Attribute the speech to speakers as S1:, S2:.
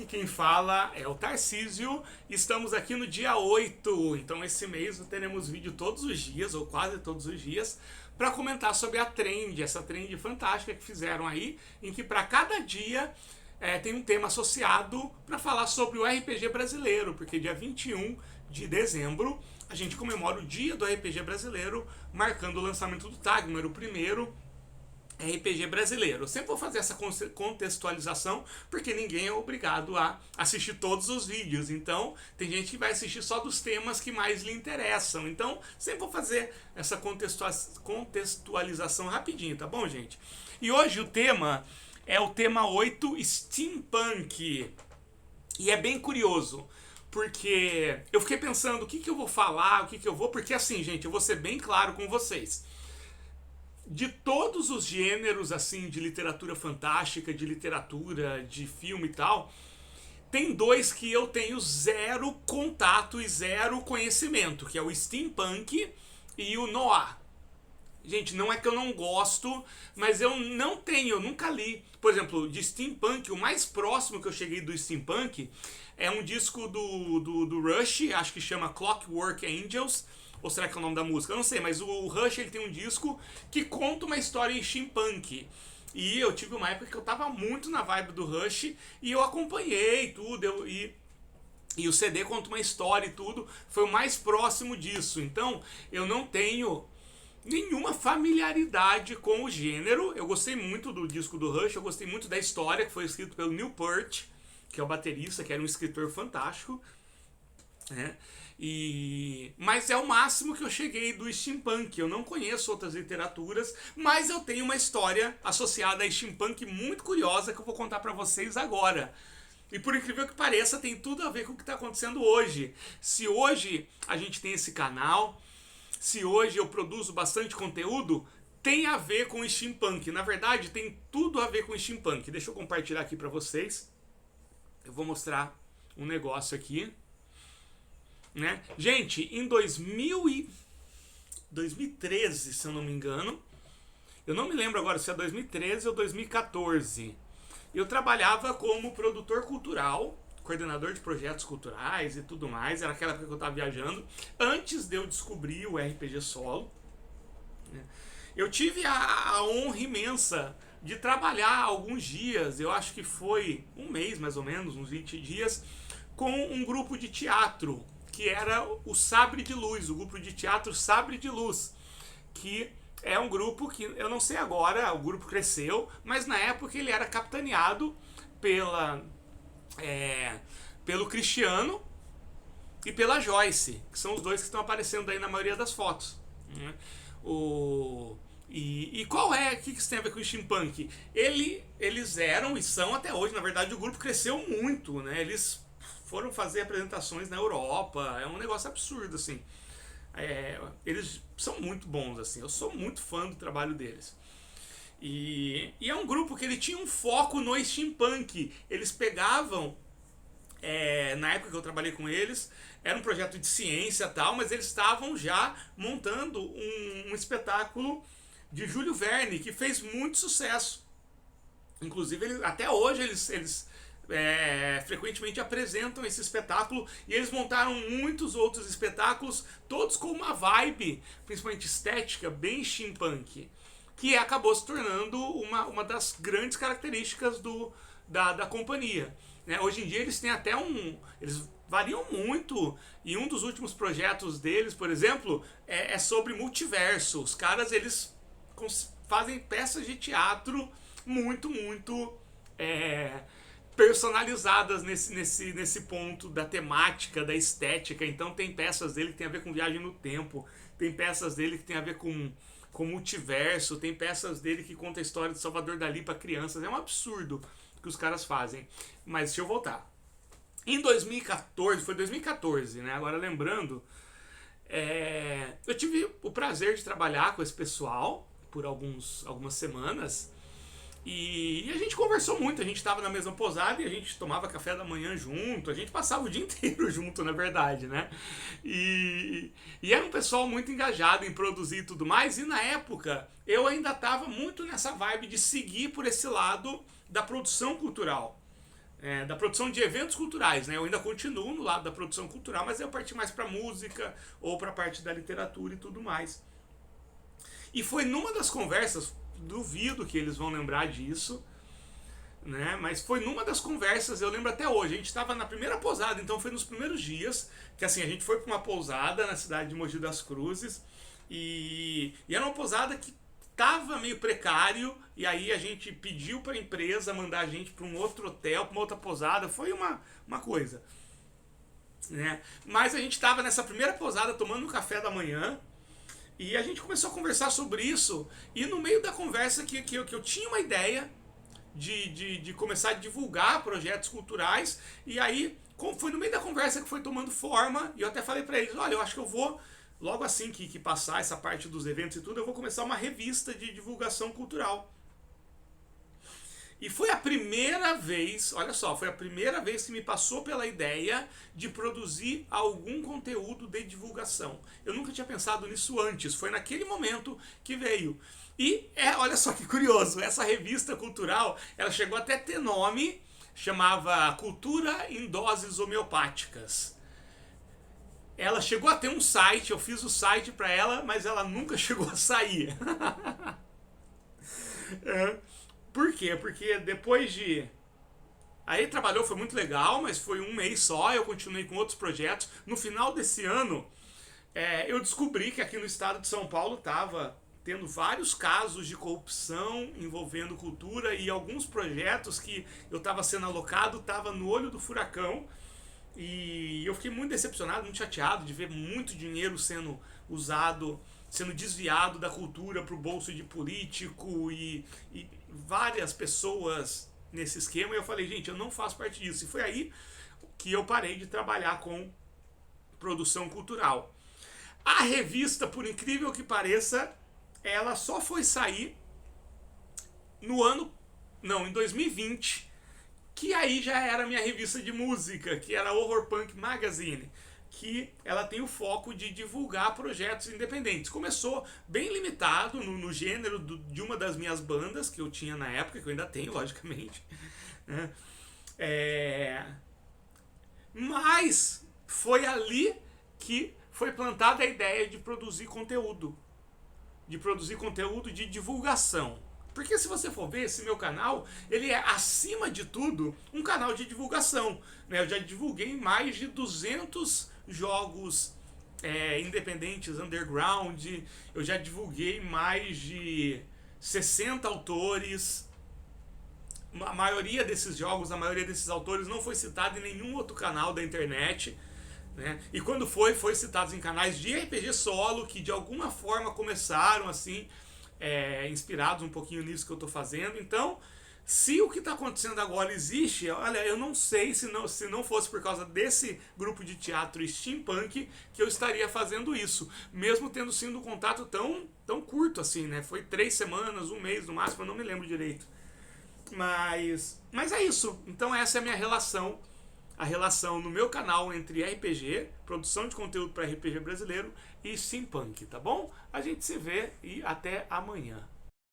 S1: aqui quem fala é o Tarcísio. Estamos aqui no dia 8, então esse mês teremos vídeo todos os dias, ou quase todos os dias, para comentar sobre a trend, essa trend fantástica que fizeram aí, em que para cada dia tem um tema associado para falar sobre o RPG brasileiro, porque dia 21 de dezembro a gente comemora o dia do RPG brasileiro, marcando o lançamento do Tagmar, o primeiro RPG brasileiro. Eu sempre vou fazer essa contextualização, porque ninguém é obrigado a assistir todos os vídeos. Então, tem gente que vai assistir só dos temas que mais lhe interessam. Então, sempre vou fazer essa contextualização rapidinho, tá bom, gente? E hoje o tema é o tema 8, Steampunk. E é bem curioso, porque eu fiquei pensando o que eu vou falar, porque assim, gente, eu vou ser bem claro com vocês. De todos os gêneros assim de literatura fantástica, de literatura, de filme e tal, tem dois que eu tenho zero contato e zero conhecimento, que é o steampunk e o noir. Gente, não é que eu não gosto, mas eu não tenho, eu nunca li. Por exemplo, de steampunk, o mais próximo que eu cheguei do steampunk é um disco do Rush, acho que chama Clockwork Angels. Ou será que é o nome da música? Eu não sei, mas o Rush ele tem um disco que conta uma história em steampunk. E eu tive uma época que eu tava muito na vibe do Rush e eu acompanhei tudo. E o CD conta uma história e tudo. Foi o mais próximo disso. Então eu não tenho nenhuma familiaridade com o gênero. Eu gostei muito do disco do Rush, eu gostei muito da história, que foi escrito pelo Neil Peart, que é o baterista, que era um escritor fantástico, né? Mas é o máximo que eu cheguei do steampunk. Eu não conheço outras literaturas, mas eu tenho uma história associada a steampunk muito curiosa que eu vou contar pra vocês agora. E por incrível que pareça, tem tudo a ver com o que está acontecendo hoje. Se hoje a gente tem esse canal, se hoje eu produzo bastante conteúdo, tem a ver com steampunk. Na verdade, tem tudo a ver com steampunk. Deixa eu compartilhar aqui pra vocês. Eu vou mostrar um negócio aqui. Né? Gente, em 2013, se eu não me engano, eu não me lembro agora se é 2013 ou 2014, eu trabalhava como produtor cultural, coordenador de projetos culturais e tudo mais. Era aquela época que eu estava viajando, antes de eu descobrir o RPG solo, né? Eu tive a honra imensa de trabalhar alguns dias, eu acho que foi um mês mais ou menos, uns 20 dias, com um grupo de teatro, que era o Sabre de Luz, o grupo de teatro Sabre de Luz, que é um grupo que, eu não sei agora, o grupo cresceu, mas na época ele era capitaneado pelo Cristiano e pela Joyce, que são os dois que estão aparecendo aí na maioria das fotos, né? E qual é, o que isso tem a ver com o steampunk? Eles eram e são até hoje, na verdade o grupo cresceu muito, né? Eles foram fazer apresentações na Europa, é um negócio absurdo, assim. Eles são muito bons, assim, eu sou muito fã do trabalho deles. E é um grupo que ele tinha um foco no steampunk. Eles pegavam, na época que eu trabalhei com eles, era um projeto de ciência e tal, mas eles estavam já montando um espetáculo de Júlio Verne, que fez muito sucesso. Inclusive, até hoje eles frequentemente apresentam esse espetáculo, e eles montaram muitos outros espetáculos, todos com uma vibe, principalmente estética, bem steampunk, que acabou se tornando uma das grandes características da companhia, né? Hoje em dia eles têm até eles variam muito, e um dos últimos projetos deles, por exemplo, é sobre multiverso. Os caras, eles fazem peças de teatro muito personalizadas nesse ponto da temática, da estética. Então tem peças dele que tem a ver com viagem no tempo, tem peças dele que tem a ver com multiverso, tem peças dele que conta a história de Salvador Dalí para crianças. É um absurdo que os caras fazem. Mas deixa eu voltar. Em 2014, foi 2014, né? Agora lembrando, eu tive o prazer de trabalhar com esse pessoal por algumas semanas. E a gente conversou muito, a gente estava na mesma posada e a gente tomava café da manhã junto, a gente passava o dia inteiro junto, na verdade, né? E era um pessoal muito engajado em produzir e tudo mais, e na época eu ainda estava muito nessa vibe de seguir por esse lado da produção cultural. da produção de eventos culturais, né? Eu ainda continuo no lado da produção cultural, mas eu parti mais para música ou para a parte da literatura e tudo mais. E foi numa das conversas, duvido que eles vão lembrar disso, né? Mas foi numa das conversas, eu lembro até hoje, a gente estava na primeira pousada, então foi nos primeiros dias, que assim, a gente foi para uma pousada na cidade de Mogi das Cruzes, e era uma pousada que tava meio precário, e aí a gente pediu para a empresa mandar a gente para um outro hotel, para uma outra pousada, foi uma coisa, né? Mas a gente estava nessa primeira pousada tomando um café da manhã, e a gente começou a conversar sobre isso, e no meio da conversa que eu tinha uma ideia de começar a divulgar projetos culturais, e aí foi no meio da conversa que foi tomando forma, e eu até falei para eles, olha, eu acho que eu vou, logo assim que passar essa parte dos eventos e tudo, eu vou começar uma revista de divulgação cultural. E foi a primeira vez, olha só, foi a primeira vez que me passou pela ideia de produzir algum conteúdo de divulgação. Eu nunca tinha pensado nisso antes, foi naquele momento que veio. E olha só que curioso, essa revista cultural, ela chegou até a ter nome, chamava Cultura em Doses Homeopáticas. Ela chegou a ter um site, eu fiz o site para ela, mas ela nunca chegou a sair. Por quê? Porque depois de... Aí trabalhou, foi muito legal, mas foi um mês só, eu continuei com outros projetos. No final desse ano, eu descobri que aqui no estado de São Paulo estava tendo vários casos de corrupção envolvendo cultura, e alguns projetos que eu estava sendo alocado estava no olho do furacão, e eu fiquei muito decepcionado, muito chateado de ver muito dinheiro sendo usado, sendo desviado da cultura para o bolso de político e várias pessoas nesse esquema. E eu falei, gente, eu não faço parte disso. E foi aí que eu parei de trabalhar com produção cultural. A revista, por incrível que pareça, ela só foi sair em 2020, que aí já era a minha revista de música, que era Horror Punk Magazine, que ela tem o foco de divulgar projetos independentes. Começou bem limitado no gênero de uma das minhas bandas que eu tinha na época, que eu ainda tenho, logicamente, né? Mas foi ali que foi plantada a ideia de produzir conteúdo de divulgação. Porque se você for ver, esse meu canal, ele é, acima de tudo, um canal de divulgação, né? Eu já divulguei mais de 200 jogos independentes, underground, eu já divulguei mais de 60 autores. A maioria desses jogos, a maioria desses autores não foi citado em nenhum outro canal da internet, né? E quando foi citados em canais de RPG solo, que de alguma forma começaram assim, inspirados um pouquinho nisso que eu estou fazendo. Então, se o que está acontecendo agora existe, olha, eu não sei se não fosse por causa desse grupo de teatro steampunk que eu estaria fazendo isso, mesmo tendo sido um contato tão curto assim, né? Foi 3 semanas, um mês no máximo, eu não me lembro direito. Mas é isso. Então essa é a minha relação, a relação no meu canal entre RPG, produção de conteúdo para RPG brasileiro, e steampunk, tá bom? A gente se vê e até amanhã.